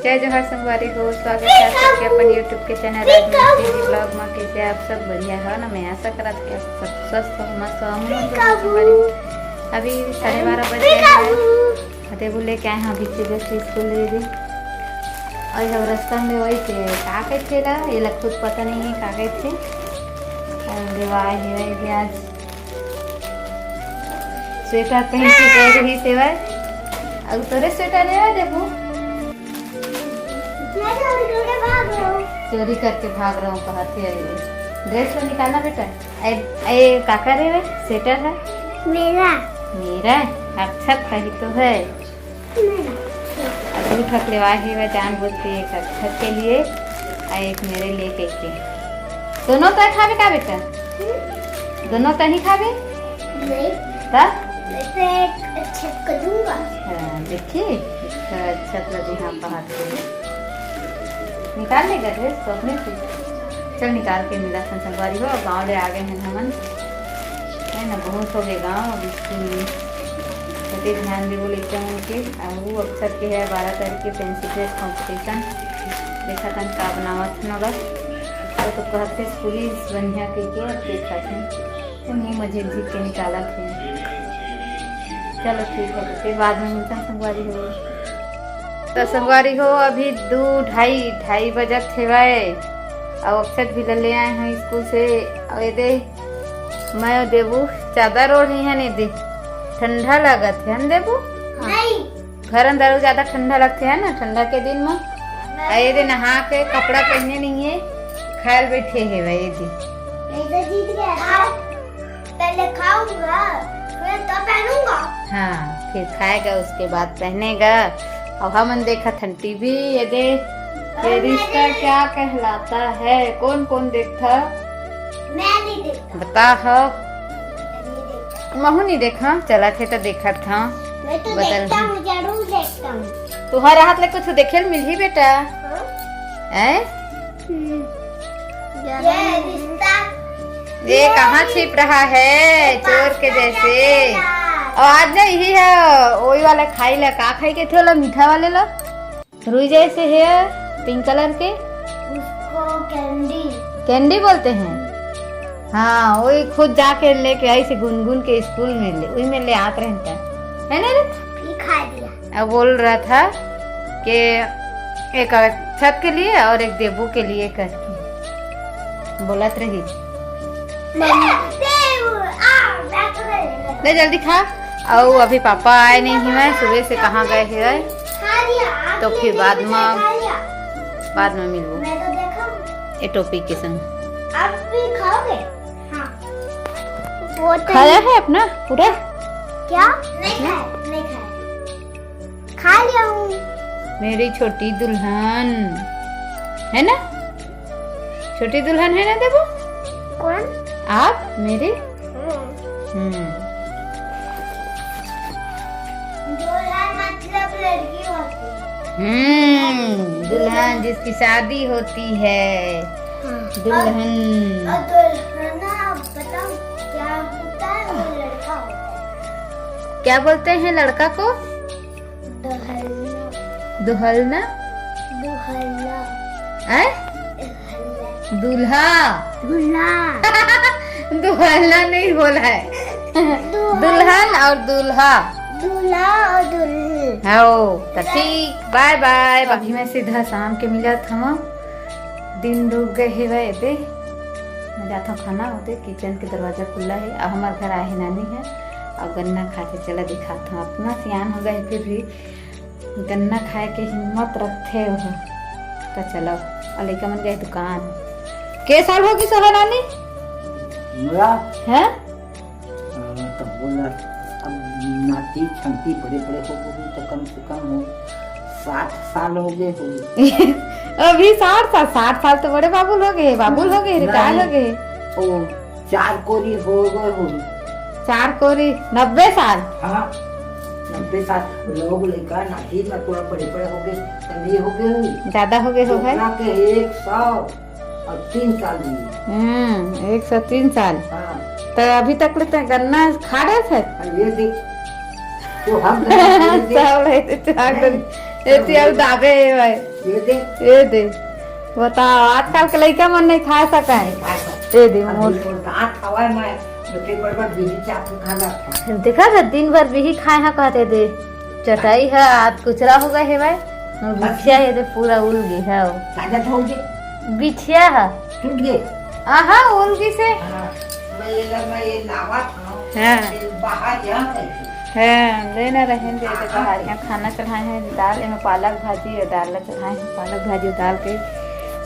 जय जोहार संगवारी हो। स्वागत है आप सबके अपन यूट्यूब के चैनल राजनीति ब्लॉग में। कैसे आप सब बढ़िया है ना। मैं आशा करा कि आप सब स्वस्थ हो मस्त हो। अभी 12:30 बज गए हैं। फतेहपुर लेके आए हैं अभी से स्कूल ले दी। और जब रास्ता में वही थे का कहते ला ये लग खुद पता नहीं है का कहते देवाए है आज स्वेटर पहन के गए रही सेवा। अब तोरे स्वेटर ले देखो चोरी करके भाग रहा हूँ कहते है। ड्रेस तो निकालना बेटा। ए काका रे स्वेटर है मेरा मेरा अक्षत कही तो है। अभी ठक लेवा है जान बोलती है एक अक्षत के लिए और एक मेरे लिए के दोनों तो खावे का बेटा दोनों तो ही खावे नहीं तब अक्षत को दूंगा। हाँ देखिए अक्षत लगी हम बाहर निकाल लेगा ड्रेस तो अपने से चल निकाल के मिला संगवारी हो। गाँव ले आ गए हैं हमन है ना बहुत हो गए गाँव। अब इसकी ध्यान दे बोले एकदम उनके वो अक्सर के है 12 तारीख के फैंसी ड्रेस कॉम्पिटिशन देखा था का बनावत न बस तो कहते पुलिस बढ़िया के देखा थे तो नहीं मुझे जीत के निकाला थे। चलो ठीक है फिर बाद में मिलता संगवारी हो। तो संगवारी हो अभी 2:30 बजत हेवाए और अक्षत भी ले आए हैं स्कूल से। और ये दे मैं देबू चादर ओढ़ी है नहीं दे ठंडा लागत है हम देबू नहीं घर अंदर ज्यादा ठंडा लगते है ना ठंडा के दिन में। ये दे नहा के कपड़ा पहने नहीं है खायल बैठे है भाई ये तो जीत गया। पहले खाऊंगा फिर तो पहनूंगा। हाँ फिर खाएगा उसके बाद पहनेगा। और हम देखा था टीवी ये दे ये रिश्ता क्या कहलाता है कौन कौन देखता मैं नहीं देखता बता हो महू नहीं देखा चला थे तो देखा था मैं तो देखता हूँ जरूर देखता हूँ। तुम्हारे हाथ में कुछ देखे मिल ही बेटा है ये रिश्ता ये कहाँ छिप रहा है चोर के जैसे। और आज ना यही है वही वाला खाई ला का खाई के थे वाला मीठा वाले ला रुई जैसे है पिंक कलर के उसको कैंडी कैंडी बोलते हैं। हाँ वही खुद जाके लेके आई से गुनगुन के स्कूल में ले वही में ले आते रहता है ना भी खा दिया। अब बोल रहा था कि एक छत के लिए और एक देबू के लिए करके बोलत रही ले जल्दी खा। और अभी पापा आए नहीं है सुबह से कहाँ गए हैं तो फिर बाद में मिलूँ ये टोपी के संग। आप भी खाओगे? हाँ। वो तो खाया है अपना पूरा क्या नहीं खाया खा लिया हूँ। मेरी छोटी दुल्हन है ना छोटी दुल्हन है ना देखो कौन आप मेरी दुल्हन मतलब लड़की होती है। दुल्हन जिसकी शादी होती है दुल्हन। और दुल्हना बताओ क्या होता है वो लड़का होता है। क्या बोलते हैं लड़का को दुल्हना दुल्हना दुल्हना दूल्हा दूल्हा दुल्हना नहीं बोला है दुल्हन और दूल्हा दूल्हा और दुल्हन। हो तो ठीक बाय बाय। अभी मैं सीधा शाम के मिला था दिन डूब गए है वह दे मैं जाता हूँ खाना होते किचन के दरवाजा खुला है। अब हमारे घर आए नानी है और गन्ना खाते चला दिखाता हूँ अपना सियान हो गए फिर भी गन्ना खाए के हिम्मत रखते हो तो चलो। और लेकर मन गए दुकान के साल होगी सोहा नानी है तो बोला अब नाती छंती बड़े बड़े हो गए तो कम से कम हो 60 साल हो गए हो। अभी 60 साल तो बड़े बाबुल हो गए रिटायर हो गए। ओ 4 कोरी हो गए हो 4 कोरी 90 साल। हाँ 90 साल लोग लेकर नाती में थोड़ा बड़े बड़े हो गए तभी हो गए ज्यादा हो गए हो भाई के 103 साल दिए 103 साल। हाँ तो अभी तक लेते गन्ना खा रहे थे ये देख तो हम एती अब दाबे है भाई ये दे ये दे बताओ आजकल के लड़का मन नहीं खा सका है ये दे मोर दांत हवा में बेटे बड़बड़ बिजी चाप खाना था देखा था दिन भर भी ही खाए हैं कहते थे चटाई है आज कुचरा हो गए है भाई बिछिया है तो पूरा उल गई है ताजा हो गए बिछिया है टूट गए आहा उल गई से मैं ये लावा था हाँ बाहर जा हाँ लेना रहेंगे तो बाहर यहाँ खाना चढ़ाए हैं दाल में पालक भाजी और दाल चढ़ाए हैं पालक भाजी दाल के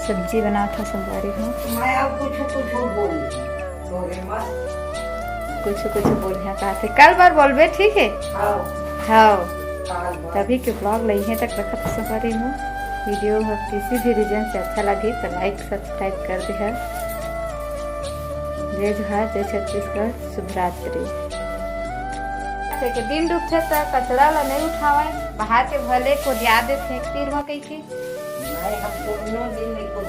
सब्जी बना था सोमवारी में मैं अब कुछ बोल तोरे मत कुछ बोलिया कहा थे कल बार बोलबे ठीक है आओ हाँ काल तभी के ब्लॉग लही तक रखा सोमवारी में वीडियो किसी भी रीजन से अच्छा लगे तो लाइक सब्सक्राइब कर दे है जय जोहार जय छत्तीसगढ़ शुभ रात्रि के दिन डूबते तो कचरा ला नहीं उठावे बाहर के भले को याद फेंक तीर में कही थी मैं अब दोनों दिन नहीं को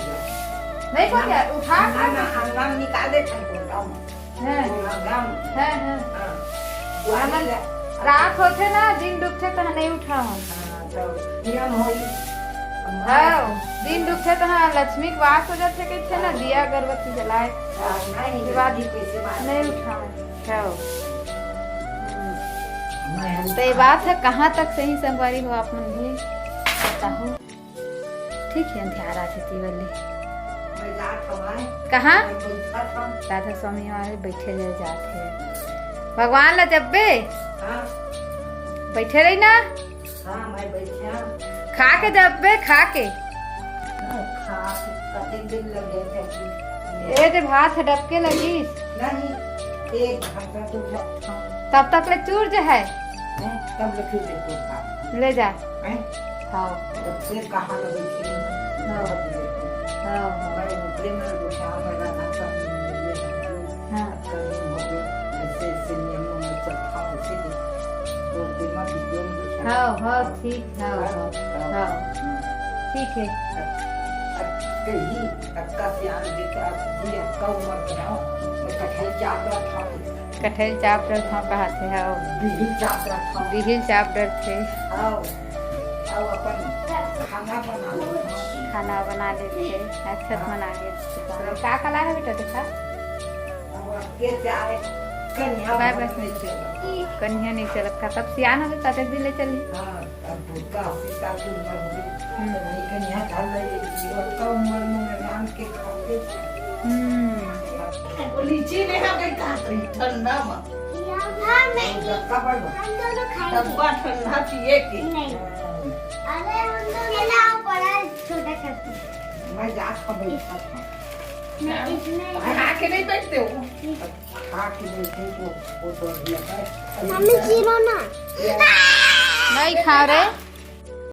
नहीं को क्या उठा हम निकाल दे को गांव हां गांव हां हां रात होते ना दिन डूबते तो नहीं उठाओ तो नियम होई हाँ दिन डूबते तो हाँ लक्ष्मी के वास हो जाते कैसे ना दिया अगरबत्ती जलाए नहीं के बाद कैसे बात नहीं उठावे खाओ तो ये बात है कहाँ तक सही संगवारी हो आप मन भी बताओ ठीक है ध्यान आती वाली मैं जात हमारे कहाँ बैठा था राधा स्वामी वाले बैठे रह जाते हैं भगवान ला जब बे हां बैठे रही ना हां मैं बैठा खा के जब बे खा के खा कते दिन लगे थे ये जो भात है डबके लगी नहीं एक घंटा तो था तब तक ले चूर जो है तब लखी देखो था ले जा हैं हाँ तो फिर कहां लगे थी हाँ मैं ऊपरे में उठा मेरा नाता हाँ ऐसे नियम में चलता उसी तो दिमाग बिगड़ हाँ हाँ ठीक हाँ हाँ हाँ ठीक है कहीं अक्का से आने देखा जी अक्का उम्र बनाओ मैं कठल चापड़ा था कटहल चापटर था कहा थे हाँ बिहिल चापड़ा था बिहिल चापटर थे आओ आओ अपन खाना बना लो खाना बना लेते अक्षत बना के क्या कला है बेटा देखा अब कैसे आए कन्या बाय बस बाय। नहीं चला कन्या नहीं चलत था तब सियान हो तब भी ले चली हाँ अब भूखा सीता की उम्र हो गई नहीं कन्या डाल रही और कम उम्र में राम के खाते लीची ले आ गई का ठंडा में यहाँ मैं कबर हम दोनों खाएंगे डब्बा ठंडा पिए की नहीं अरे हम दोनों ये लाओ बड़ा छोटा करते मैं जात का बैठा था मैं इसमें आके नहीं बैठते हो आके बैठे तो वो तो दिया है मम्मी जीरो ना नहीं खा रहे